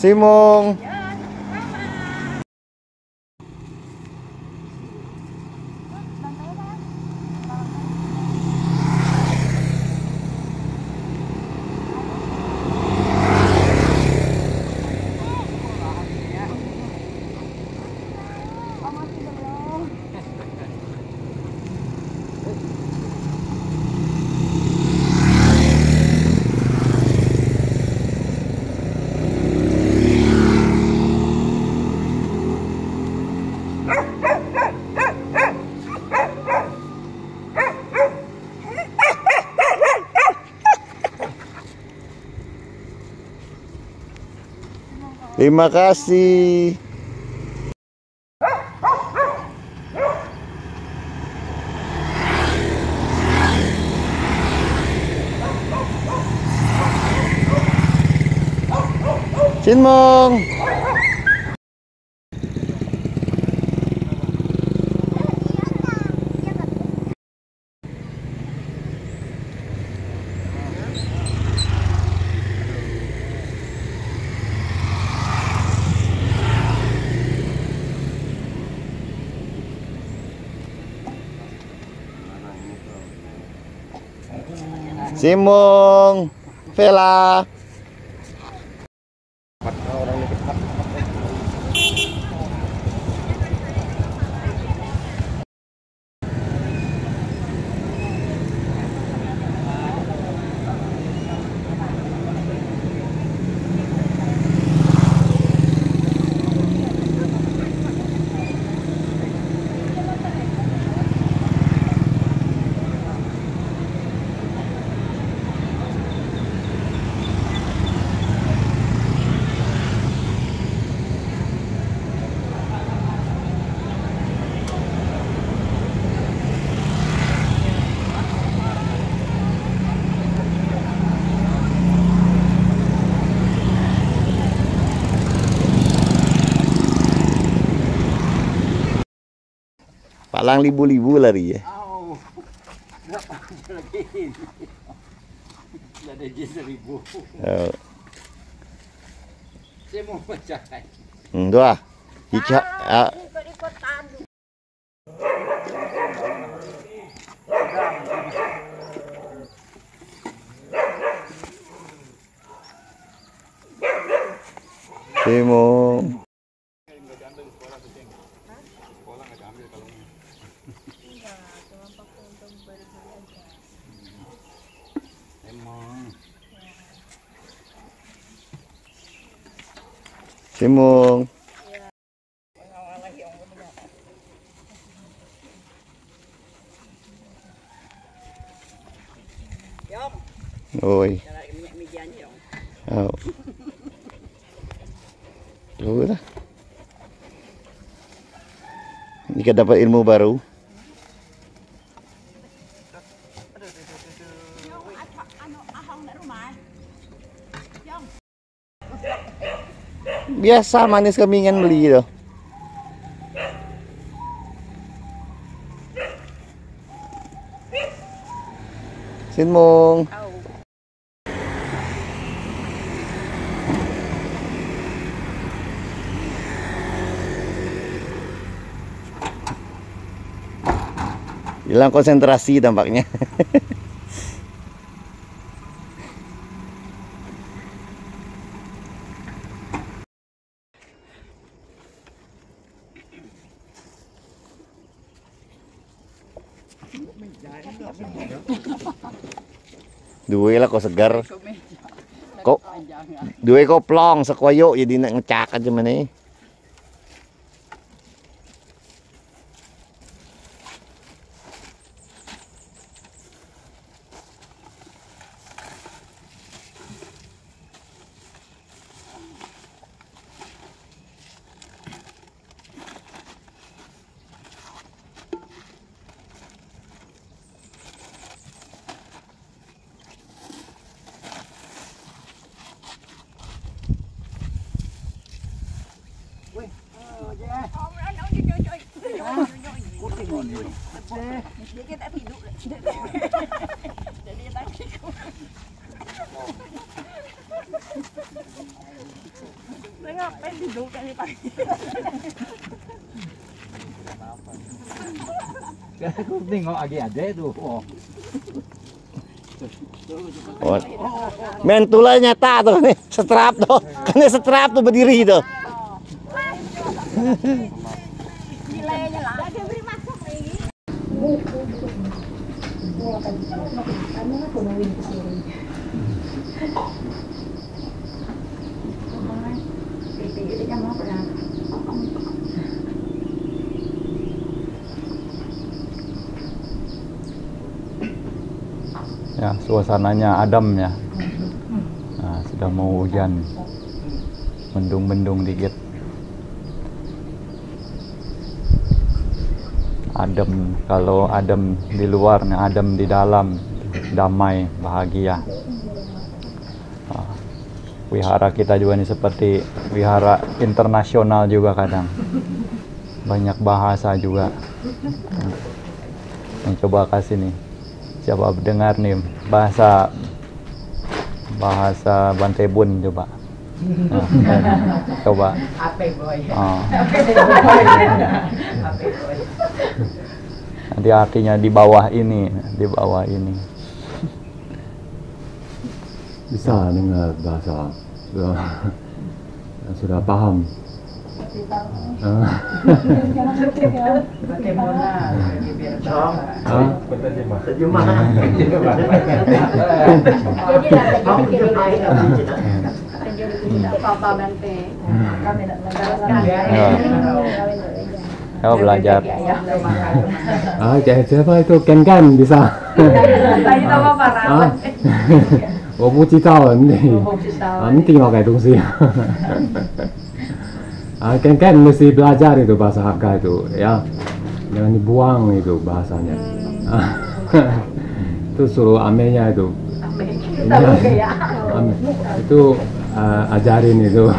Simung. Terima kasih. Sinmong. Simung, Vela. Palang libu-libu lari ya. Oh, berapa lagi? Ada je 1000. Oh. Saya mau pecahkan. Dua. Hika. Simung. Simung. Oi. Oh. Udah. Jika dapat ilmu baru. Biasa manis kemingan beli gitu. Sinmung. Hilang konsentrasi tampaknya. Dua lah kok segar. Kok dua koplong sekoyok jadi nak ngecak aja mana. ni. Dia tak tidur. Jadi dia tak tidur. Ngapain tidur kan ni pagi? Aku tengok lagi ada tu. Oh. Oh. Mentulnya nyata tuh nih, setrap tuh. Kan ini setrap tuh berdiri tuh. Nilainya lah. Dia beri masuk lagi. Ya, suasananya adem ya. Nah, sudah mau hujan, mendung-mendung dikit. Adem, kalau adem di luar, adem di dalam, damai, bahagia. Nah, wihara kita juga ini seperti wihara internasional juga kadang. Banyak bahasa juga. Ini coba kasih nih. Coba dengar nih bahasa Bantebun coba. Nah, coba. Oh. Nanti artinya di bawah ini, di bawah ini. Bisa dengar bahasa sudah paham. Oh, belajar. Siapa itu Ken bisa? Ah, 我不知道，你听我改东西。Ken mesti belajar itu bahasa Hakka itu, ya. Jangan dibuang itu bahasanya. Itu suruh amenya itu. Itu ajarin itu.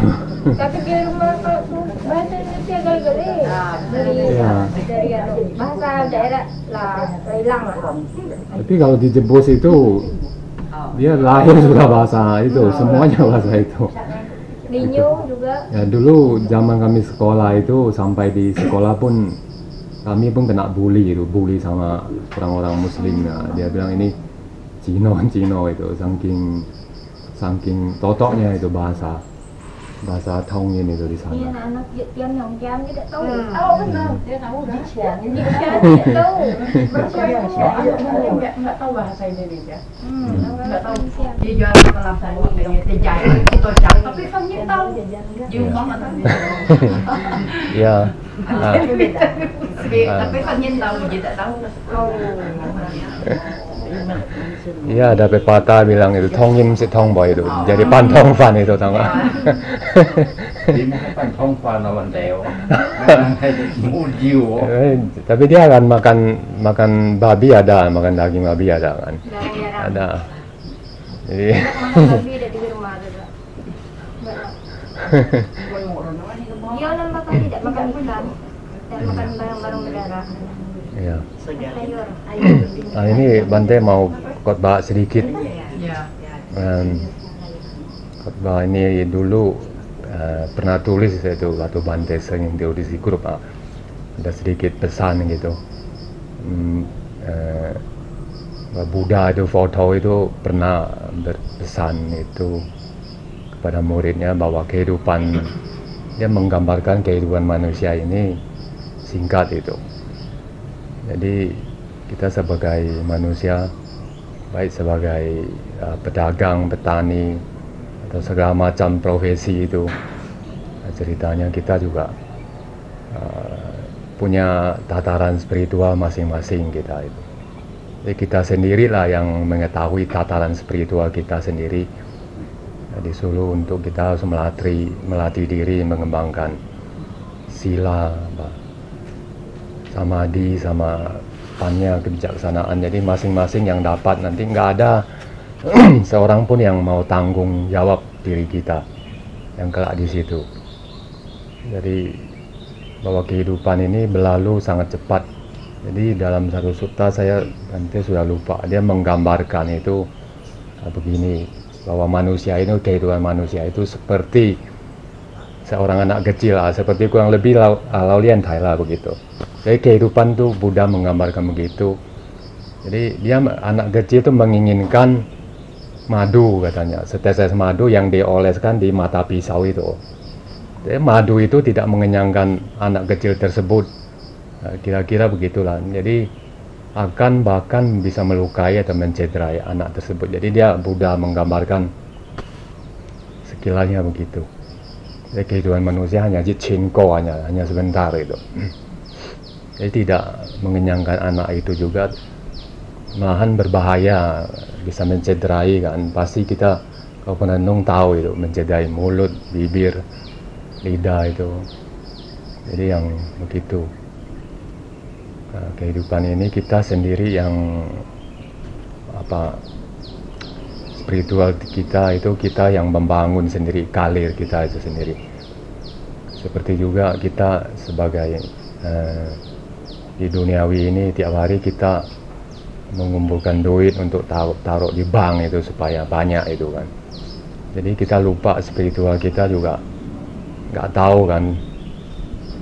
Tapi di rumah kalau bahasa Indonesia gale-gale. Dari bahasa daerah lah hilang lah. Tapi kalau di Jebus itu dia lahir sudah bahasa itu, semuanya bahasa itu. Ninyo juga. Ya dulu zaman kami sekolah itu sampai di sekolah pun kami pun kena bully sama orang-orang Muslim ya. Dia bilang ini Cino itu saking totoknya itu bahasa Tongyin itu di sana. Iya, anak Vietnam yang jam dia tak tahu. Tahu benar. Dia tahu dah. Dia tahu. Nggak tahu bahasa Indonesia. Nggak tahu. Dia jual kelapa dia jahit itu cak tapi kan dia tahu jumpa mata Ya. tapi kan dia tahu dia tak tahu. Iya ada pepatah bilang itu Tongyin si Tongboy itu jadi pantong fan itu tahu nggak? Dia bukan tongfan lawan Deo. Mujiu. Tapi dia akan makan babi ada, makan daging babi ada kan? Ada. Jadi Babi ada di rumah juga. Dia makan tidak makan ikan dan makan barang-barang berdarah. ya. Sayur. Nah, ini Bante mau khotbah sedikit. Ya. Khotbah ini dulu pernah tulis itu waktu Bante sering tulis di grup. Ada sedikit pesan gitu. Buddha itu foto itu pernah berpesan itu kepada muridnya bahwa kehidupan dia menggambarkan kehidupan manusia ini singkat itu. Jadi kita sebagai manusia, baik sebagai pedagang, petani atau segala macam profesi itu, ceritanya kita juga punya tataran spiritual masing-masing kita itu. Jadi kita sendirilah yang mengetahui tataran spiritual kita sendiri. Disuruh untuk kita harus melatih diri, mengembangkan sila, samadhi, sama panya, kebijaksanaan. Jadi masing-masing yang dapat, nanti nggak ada seorang pun yang mau tanggung jawab diri kita yang kelak di situ. Jadi bahwa kehidupan ini berlalu sangat cepat Jadi dalam satu sutta saya nanti sudah lupa, dia menggambarkan itu begini, bahwa manusia itu, kehidupan manusia itu seperti seorang anak kecil lah, seperti kurang lebih Laulian Thai lah begitu. Jadi kehidupan tuh Buddha menggambarkan begitu. Jadi dia anak kecil itu menginginkan madu katanya, setetes madu yang dioleskan di mata pisau itu. Jadi madu itu tidak mengenyangkan anak kecil tersebut. Kira-kira begitulah. Jadi akan bahkan bisa melukai atau mencederai anak tersebut. Jadi dia Buddha menggambarkan sekilasnya begitu. Jadi kehidupan manusia hanya cinko, hanya sebentar itu. Jadi tidak mengenyangkan anak itu juga, malahan berbahaya, bisa mencederai kan. Pasti kita kalau penenung tahu itu, mencederai mulut, bibir, lidah itu. Jadi yang begitu. Kehidupan ini kita sendiri yang spiritual kita itu kita yang membangun sendiri, kalir kita itu sendiri. Seperti juga kita sebagai di duniawi ini tiap hari kita mengumpulkan duit untuk taruh di bank itu supaya banyak itu kan. Jadi kita lupa spiritual kita juga nggak tahu kan.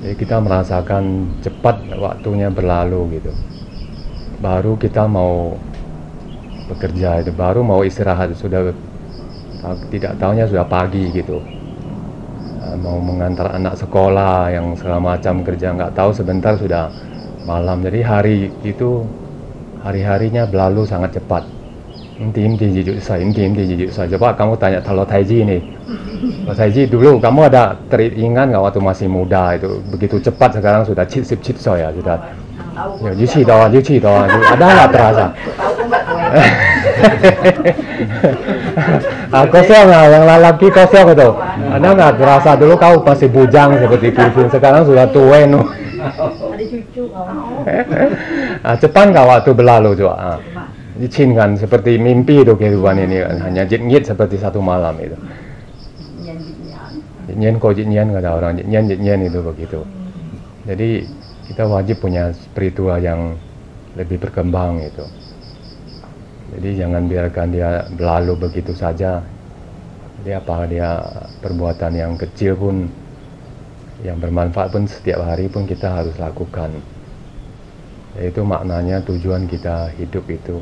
Jadi kita merasakan cepat waktunya berlalu gitu. Baru kita mau bekerja itu, baru mau istirahat sudah tidak tahunya sudah pagi gitu. Mau mengantar anak sekolah yang segala macam kerja nggak tahu sebentar sudah malam. Jadi hari-harinya berlalu sangat cepat. Coba kamu tanya kalau Taiji ini. Kalau Taiji dulu kamu ada teringat nggak waktu masih muda itu begitu cepat, sekarang sudah cip ya sudah. Ada nggak terasa? Kosong lah, yang lelaki kosong itu. Ada nggak terasa dulu kamu masih bujang seperti Kevin, sekarang sudah tua nu. Cepat nggak waktu berlalu coba? Licin kan, seperti mimpi itu kehidupan ini kan, hanya jit-jit seperti satu malam itu. Jit-nyen kata orang, jit-nyen itu begitu. Jadi kita wajib punya spiritual yang lebih berkembang itu. Jadi jangan biarkan dia berlalu begitu saja. Dia perbuatan yang kecil pun, yang bermanfaat pun setiap hari pun kita harus lakukan. Yaitu maknanya tujuan kita hidup itu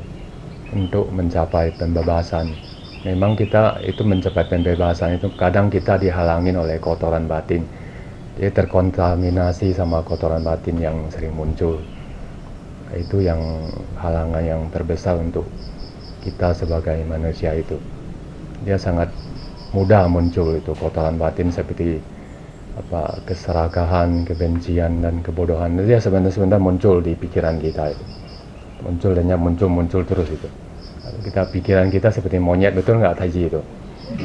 untuk mencapai pembebasan. Memang kita itu mencapai pembebasan itu kadang kita dihalangin oleh kotoran batin. Dia terkontaminasi sama kotoran batin yang sering muncul. Itu yang halangan yang terbesar untuk kita sebagai manusia itu. Dia sangat mudah muncul itu kotoran batin seperti keserakahan, kebencian dan kebodohan. Dia sebentar-sebentar muncul di pikiran kita itu. Muncul terus itu. Kita pikiran kita seperti monyet, betul nggak Taiji itu?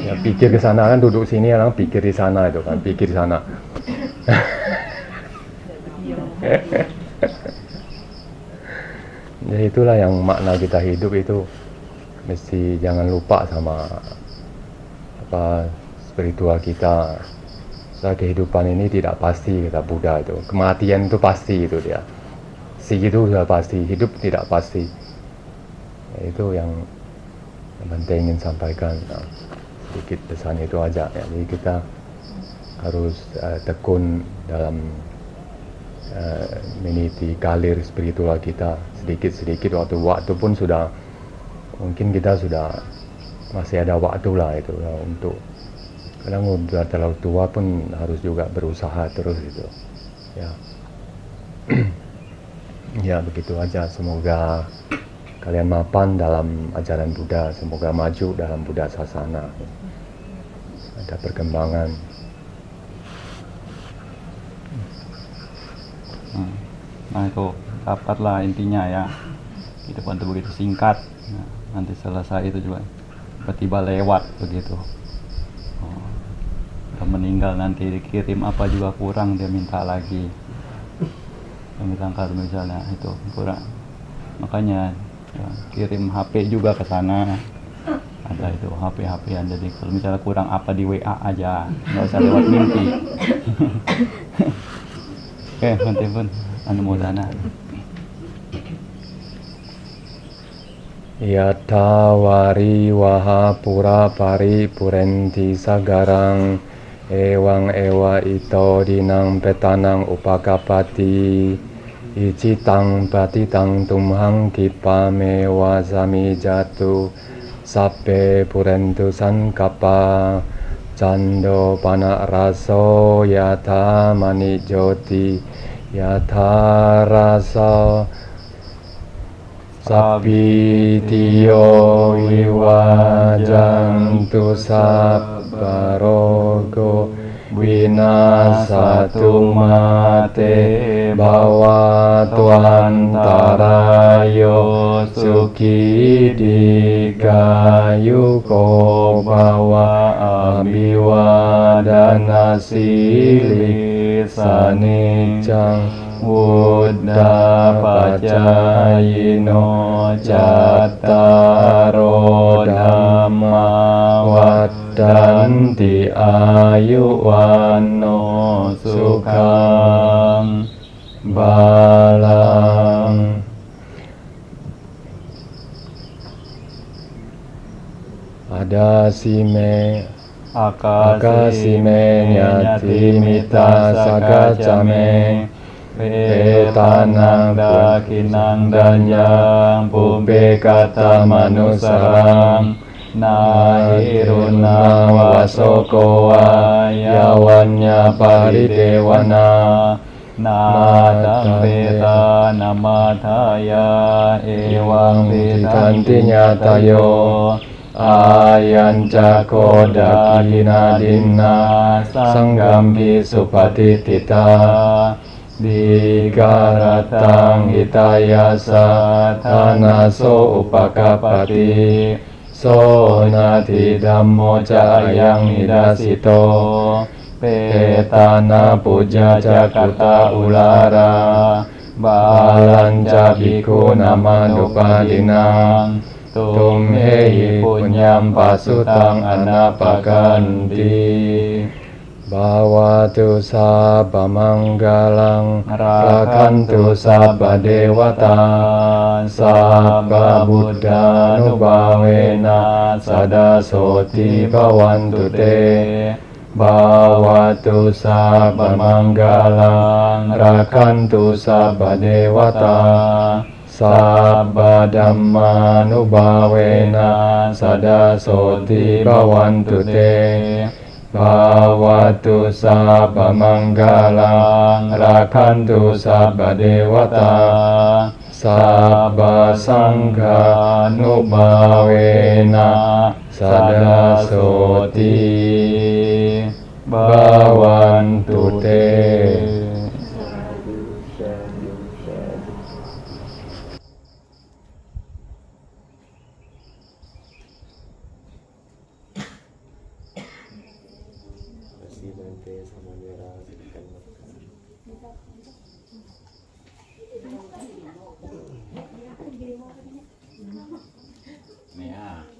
Ya, pikir ke sana kan, duduk sini orang pikir di sana itu kan, pikir di sana. Jadi itulah yang makna kita hidup itu, mesti jangan lupa sama spiritual kita. Kehidupan ini tidak pasti, kata Buddha itu. Kematian itu pasti itu dia. Itu sudah pasti, hidup tidak pasti. Itu yang penting ingin sampaikan. Sedikit pesan itu aja ya. Jadi kita harus tekun dalam meniti kalir spiritual kita sedikit-sedikit. Waktu pun sudah mungkin kita sudah masih ada waktu lah itu ya, untuk kadang udah terlalu tua pun harus juga berusaha terus itu ya. Ya begitu aja, semoga kalian mapan dalam ajaran Buddha, semoga maju dalam Buddha Sasana, ada perkembangan. Nah itu dapatlah intinya ya, kehidupan itu begitu singkat. Nah, nanti selesai itu juga tiba-tiba lewat begitu. Udah meninggal nanti dikirim apa juga kurang, dia minta lagi. Yang ditangkap misalnya itu kurang, makanya ya, kirim HP juga ke sana, ada itu HP-HP-an. Jadi kalau misalnya kurang apa di WA aja, nggak usah lewat mimpi. Oke, nanti pun anu mau sana. Yata wari waha pura pari purenti sagarang ewang ewa ito dinang petanang upakapati icitang patitang tumhang kipa mewa sami jatu sape purentu sankapa cando panak raso yata mani joti yata rasa Sabitiyo viwajantu sabbarogo winasatu mate bawatwantarayo suki dikayuko bawa abiwadana sili sanicang Buddha pacayino cattaro dhamma waddanti ayuwanno sukhang balang. Adasime akasime nyati mita sagacame Petanang dakinang danyang pumpe kata manusarang nahirunang wasoko ayawanya paridewana nadang peta namataya ewang pitantinya tayo ayan cako dakina dinna sanggambi supatitita Dikaratang hitayasa tanaso upakapati sonati dhammo cayang hidasito petana puja jakarta ulara balanca biku namanupadinang tumhehi punyam pasutang anapaganti Bawatu sabba manggalang rakantu sabba dewata sabba buddha nubawena sadasoti bawantu te Bawatu sabba manggalang rakantu sabba dewata sabba dhamma nubawena sadasoti bawantu te Bawatu sabba manggalang rakantu sabba dewata sabba sangha nubawena sadasoti bawantu te. Nih ah.